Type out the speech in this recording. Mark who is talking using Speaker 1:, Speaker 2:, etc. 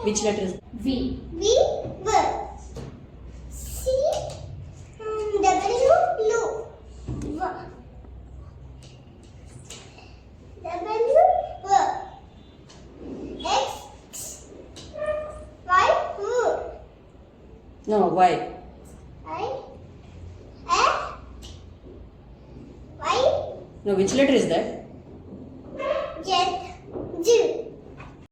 Speaker 1: Which letter is
Speaker 2: V.
Speaker 3: V. C. W. Lu. W. X. Y. U.
Speaker 1: No, why?
Speaker 3: I. F. Y.
Speaker 1: No, which letter is that?
Speaker 3: Z.